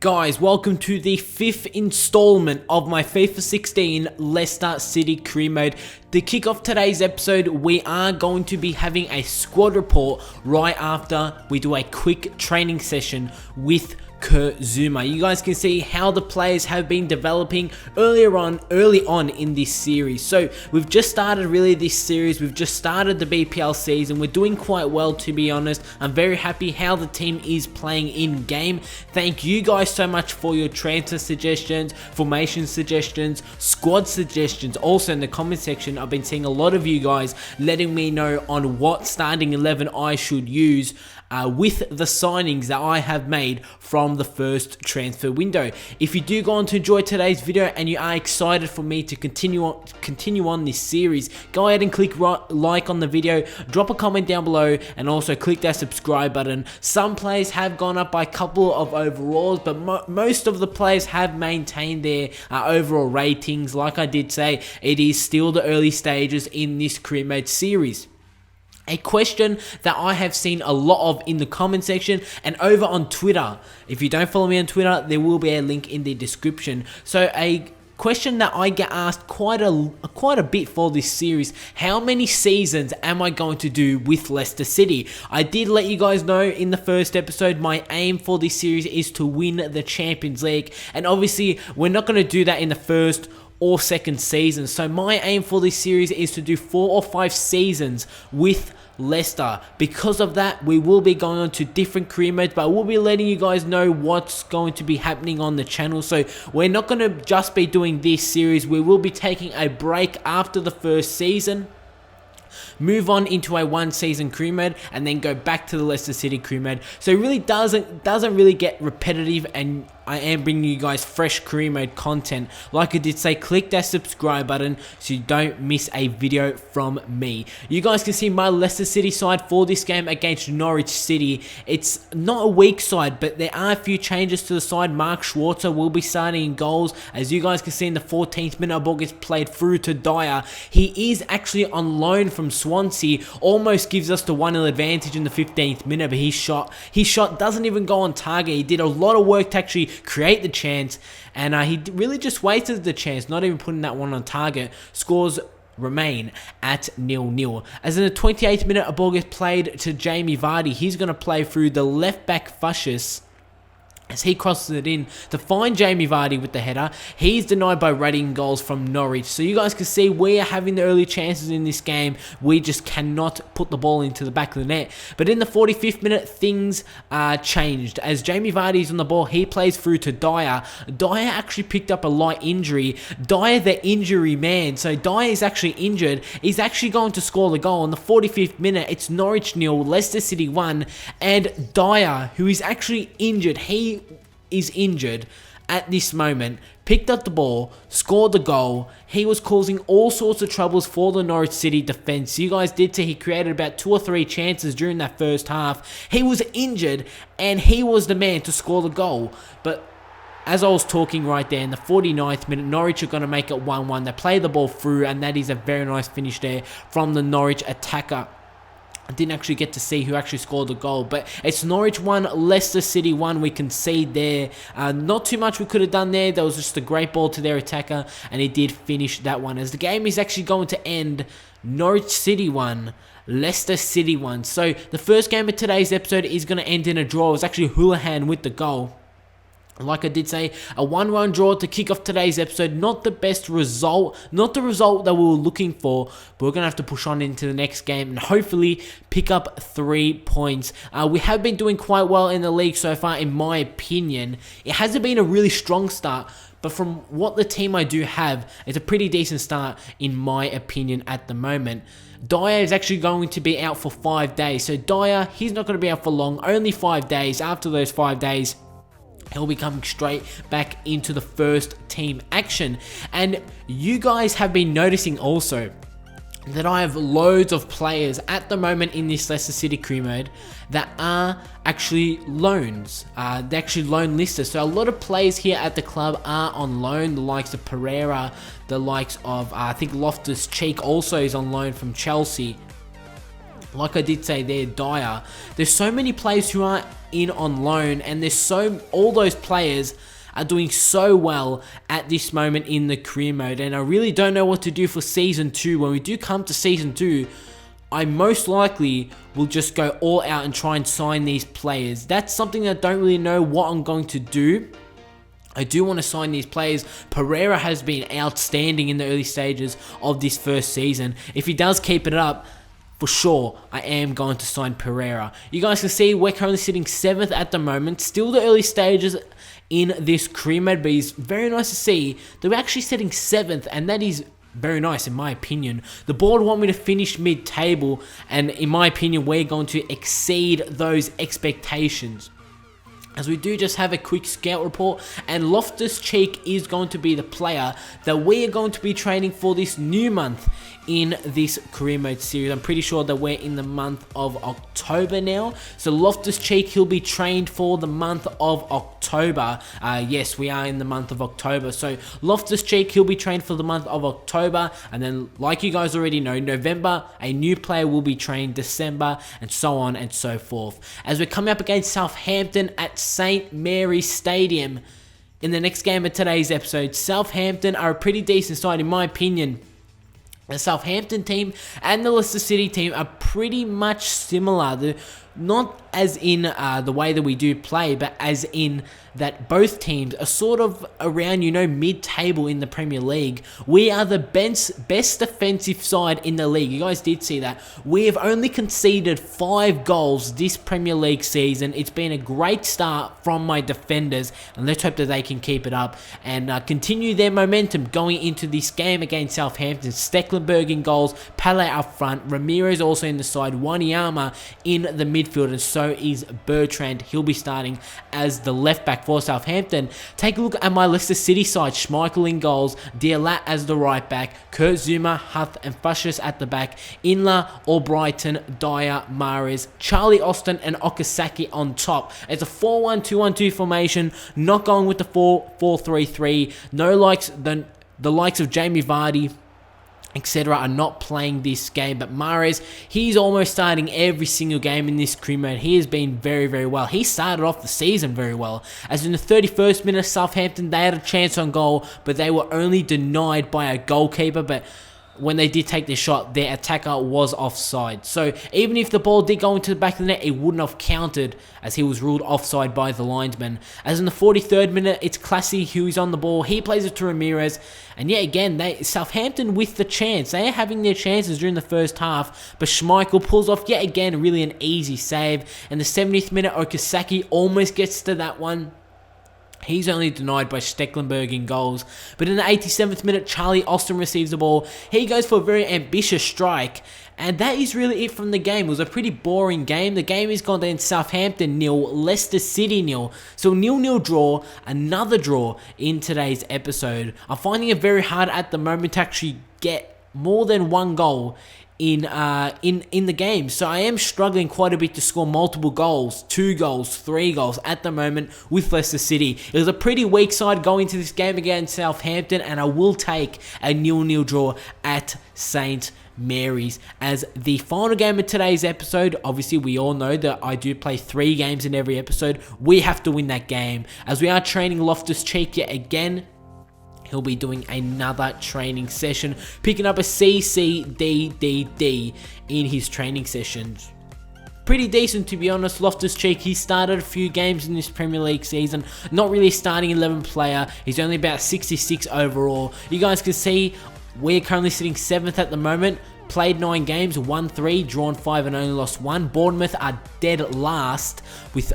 Guys, welcome to the 5th installment of my FIFA 16 Leicester City career mode. To kick off today's episode, we are going to be having a squad report right after we do a quick training session with Zuma. You guys can see how the players have been developing early on in this series. So we've just started this series. We've just started the BPL season. We're doing quite well, to be honest. I'm very happy how the team is playing in game. Thank you guys so much for your transfer suggestions, formation suggestions, squad suggestions. Also in the comment section, I've been seeing a lot of you guys letting me know on what starting 11 I should use with the signings that I have made from the first transfer window. If you do go on to enjoy today's video and you are excited for me to continue on this series, go ahead and click like on the video, drop a comment down below, and also click that subscribe button. Some players have gone up by a couple of overalls, but most of the players have maintained their overall ratings. Like I did say, it is still the early stages in this career mode series. A question that I have seen a lot of in the comment section and over on Twitter. If you don't follow me on Twitter, there will be a link in the description. So a question that I get asked quite a bit for this series: how many seasons am I going to do with Leicester City? I did let you guys know in the first episode my aim for this series is to win the Champions League, and obviously we're not going to do that in the first or second season. So my aim for this series is to do 4 or 5 seasons with Leicester. Because of that, we will be going on to different career modes, but we'll be letting you guys know what's going to be happening on the channel. So we're not going to just be doing this series. We will be taking a break after the first season, move on into a 1 season career mode, and then go back to the Leicester City career mode. So it really doesn't really get repetitive, and I am bringing you guys fresh career mode content. Like I did say, click that subscribe button so you don't miss a video from me. You guys can see my Leicester City side for this game against Norwich City. It's not a weak side, but there are a few changes to the side. Mark Schwarzer will be starting in goals. As you guys can see, in the 14th minute, a ball gets played through to Dyer. He is actually on loan from Swansea. Almost gives us the 1-0 advantage in the 15th minute, but his shot doesn't even go on target. He did a lot of work to actually create the chance, and he really just wasted the chance, not even putting that one on target. Scores remain at 0-0. As in the 28th minute, a ball gets played to Jamie Vardy. He's going to play through the left back Fushis as he crosses it in to find Jamie Vardy with the header. He's denied by Reading goals from Norwich. So you guys can see we are having the early chances in this game. We just cannot put the ball into the back of the net. But in the 45th minute, things changed. As Jamie Vardy's on the ball, he plays through to Dyer. Dyer actually picked up a light injury. Dyer, the injury man. So Dyer is actually injured. He's actually going to score the goal in the 45th minute. It's Norwich 0, Leicester City 1. And Dyer, who is actually injured, he is injured at this moment, picked up the ball, scored the goal. He was causing all sorts of troubles for the Norwich City defense. You guys did see he created about 2 or 3 chances during that first half. He was injured and he was the man to score the goal. But as I was talking right there, in the 49th minute, Norwich are going to make it 1-1. They play the ball through, and that is a very nice finish there from the Norwich attacker. I didn't actually get to see who actually scored the goal, but it's Norwich 1, Leicester City 1. We can see there. Not too much we could have done there. That was just a great ball to their attacker, and he did finish that one. As the game is actually going to end, Norwich City 1, Leicester City 1. So the first game of today's episode is going to end in a draw. It was actually Houlihan with the goal. Like I did say, a 1-1 draw to kick off today's episode. Not the best result, not the result that we were looking for, but we're going to have to push on into the next game and hopefully pick up 3 points. We have been doing quite well in the league so far, in my opinion. It hasn't been a really strong start, but from what the team I do have, it's a pretty decent start in my opinion at the moment. Dyer is actually going to be out for 5 days. So Dyer, he's not going to be out for long, only 5 days. After those 5 days, he'll be coming straight back into the first team action. And you guys have been noticing also that I have loads of players at the moment in this Leicester City career mode that are actually loans. They're actually loan listers. So a lot of players here at the club are on loan. The likes of Pereira, the likes of, I think Loftus-Cheek also is on loan from Chelsea. like I did say there, Dyer, there's so many players who aren't in on loan, and all those players are doing so well at this moment in the career mode, and I really don't know what to do for Season 2. When we do come to Season 2, I most likely will just go all out and try and sign these players. That's something that I don't really know what I'm going to do. I do want to sign these players. Pereira has been outstanding in the early stages of this first season. If he does keep it up, for sure, I am going to sign Pereira. You guys can see we're currently sitting 7th at the moment. Still the early stages in this career mode, but it's very nice to see that we're actually sitting 7th, and that is very nice in my opinion. The board want me to finish mid-table, and in my opinion, we're going to exceed those expectations. As we do just have a quick scout report, and Loftus-Cheek is going to be the player that we are going to be training for this new month in this career mode series. I'm pretty sure that we're in the month of October now. So Loftus-Cheek, he'll be trained for the month of October. Yes, we are in the month of October. So Loftus-Cheek, he'll be trained for the month of October. And then, like you guys already know, November, a new player will be trained. December, and so on and so forth. As we're coming up against Southampton at St. Mary's Stadium in the next game of today's episode. Southampton are a pretty decent side in my opinion. The Southampton team and the Leicester City team are pretty much similar. Not as in the way that we do play, but as in that both teams are sort of around, mid-table in the Premier League. We are the best defensive side in the league. You guys did see that. We have only conceded 5 goals this Premier League season. It's been a great start from my defenders, and let's hope that they can keep it up and continue their momentum going into this game against Southampton. Stecklenburg in goals, Pele up front, Ramirez also in the side, Wanyama in the midfield, and so is Bertrand. He'll be starting as the left back for Southampton. Take a look at my Leicester City side. Schmeichel in goals, Dialat as the right back, Kurt Zuma, Huth and Fushers at the back, Inler, Albrighton, Dyer, Mahrez, Charlie Austin and Okazaki on top. It's a 4-1-2-1-2 formation, not going with the 4-4-3-3. The likes of Jamie Vardy, etc. are not playing this game, but Mahrez, he's almost starting every single game in this career mode. He has been very, very well. He started off the season very well, as in the 31st minute, Southampton, they had a chance on goal, but they were only denied by a goalkeeper. But when they did take the shot, their attacker was offside. So even if the ball did go into the back of the net, it wouldn't have counted, as he was ruled offside by the linesman. As in the 43rd minute, it's Classy who's on the ball. He plays it to Ramirez. And yet again, Southampton with the chance. They are having their chances during the first half, but Schmeichel pulls off yet again really an easy save. And the 70th minute, Okazaki almost gets to that one. He's only denied by Stecklenburg in goals. But in the 87th minute, Charlie Austin receives the ball. He goes for a very ambitious strike. And that is really it from the game. It was a pretty boring game. The game is gone down Southampton 0, Leicester City 0. So 0-0 draw, another draw in today's episode. I'm finding it very hard at the moment to actually get more than one goal in the game. So I am struggling quite a bit to score multiple goals, 2 goals, 3 goals at the moment with Leicester City. It was a pretty weak side going into this game against Southampton, and I will take a 0-0 draw at St. Mary's as the final game of today's episode. Obviously, we all know that I do play 3 games in every episode. We have to win that game, as we are training Loftus-Cheek yet again. He'll be doing another training session, picking up a CCDDD in his training sessions. Pretty decent, to be honest. Loftus-Cheek, he started a few games in this Premier League season. Not really a starting 11 player. He's only about 66 overall. You guys can see we're currently sitting 7th at the moment. Played 9 games, won 3, drawn 5 and only lost 1. Bournemouth are dead last with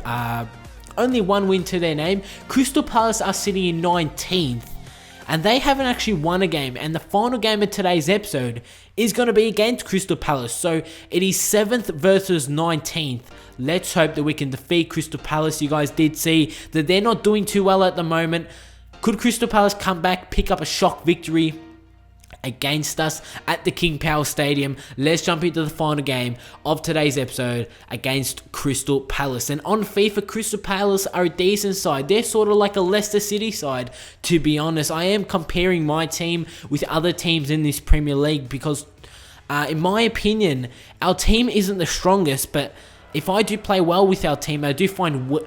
only 1 win to their name. Crystal Palace are sitting in 19th. And they haven't actually won a game. And the final game of today's episode is going to be against Crystal Palace. So it is 7th versus 19th. Let's hope that we can defeat Crystal Palace. You guys did see that they're not doing too well at the moment. Could Crystal Palace come back, pick up a shock victory against us at the King Power Stadium? Let's jump into the final game of today's episode against Crystal Palace. And on FIFA, Crystal Palace are a decent side. They're sort of like a Leicester City side, to be honest. I am comparing my team with other teams in this Premier League because In my opinion, our team isn't the strongest, but if I do play well with our team, I do find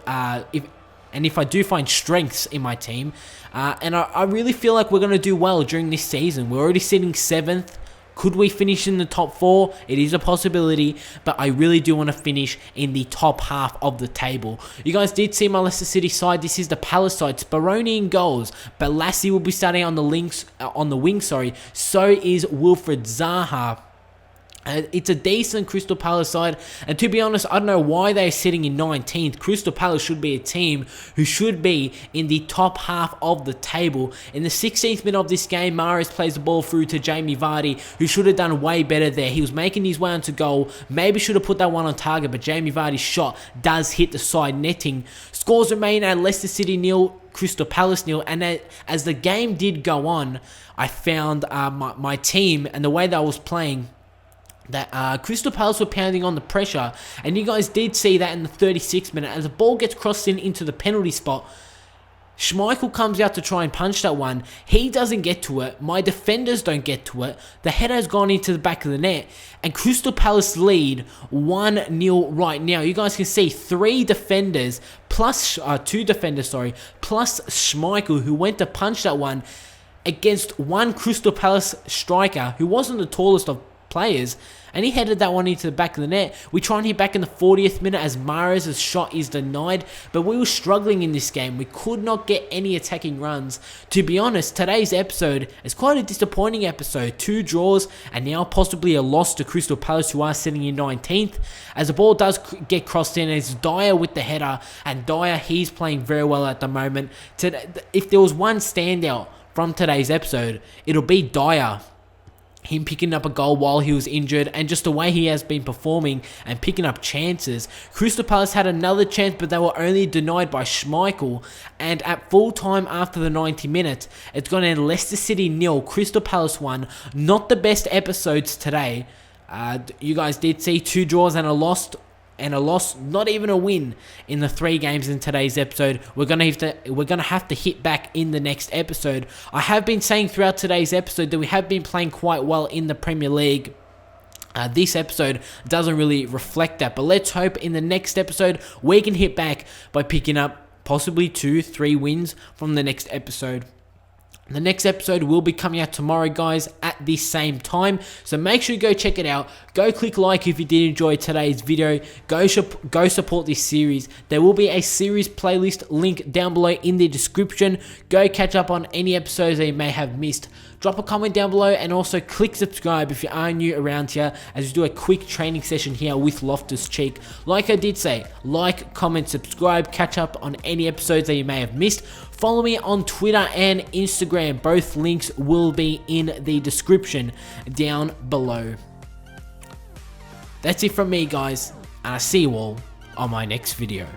if I do find strengths in my team, and I really feel like we're going to do well during this season. We're already sitting 7th. Could we finish in the top 4? It is a possibility, but I really do want to finish in the top half of the table. You guys did see my Leicester City side. This is the Palace side. Speroni in goals, but Lassie will be starting on the wing. So is Wilfred Zaha. It's a decent Crystal Palace side, and to be honest, I don't know why they're sitting in 19th. Crystal Palace should be a team who should be in the top half of the table. In the 16th minute of this game, Mahrez plays the ball through to Jamie Vardy, who should have done way better there. He was making his way onto goal, maybe should have put that one on target, but Jamie Vardy's shot does hit the side netting. Scores remain at Leicester City 0, Crystal Palace 0, and as the game did go on, I found my team and the way that I was playing, that Crystal Palace were pounding on the pressure, and you guys did see that in the 36th minute as the ball gets crossed into the penalty spot. Schmeichel comes out to try and punch that one. He doesn't get to it. My defenders don't get to it. The header has gone into the back of the net, and Crystal Palace lead 1-0 right now. You guys can see 2 defenders plus Schmeichel, who went to punch that one against one Crystal Palace striker who wasn't the tallest of players, and he headed that one into the back of the net. We try and hit back in the 40th minute as Mahrez's shot is denied, but we were struggling in this game. We could not get any attacking runs. To be honest, today's episode is quite a disappointing episode. 2 draws and now possibly a loss to Crystal Palace, who are sitting in 19th, as the ball does get crossed in. It's Dyer with the header, and Dyer, he's playing very well at the moment. If there was one standout from today's episode, it'll be Dyer. Him picking up a goal while he was injured, and just the way he has been performing and picking up chances. Crystal Palace had another chance, but they were only denied by Schmeichel. And at full time after the 90 minutes, it's gone in Leicester City 0, Crystal Palace 1. Not the best episodes today. You guys did see 2 draws and a loss, not even a win in the 3 games in today's episode. We're gonna have to hit back in the next episode. I have been saying throughout today's episode that we have been playing quite well in the Premier League. This episode doesn't really reflect that, but let's hope in the next episode we can hit back by picking up possibly 2-3 wins from the next episode. The next episode will be coming out tomorrow, guys, at the same time. So make sure you go check it out. Go click like if you did enjoy today's video. Go support this series. There will be a series playlist link down below in the description. Go catch up on any episodes that you may have missed. Drop a comment down below, and also click subscribe if you are new around here, as we do a quick training session here with Loftus Cheek. Like I did say, like, comment, subscribe, catch up on any episodes that you may have missed. Follow me on Twitter and Instagram. Both links will be in the description down below. That's it from me, guys, and I'll see you all on my next video.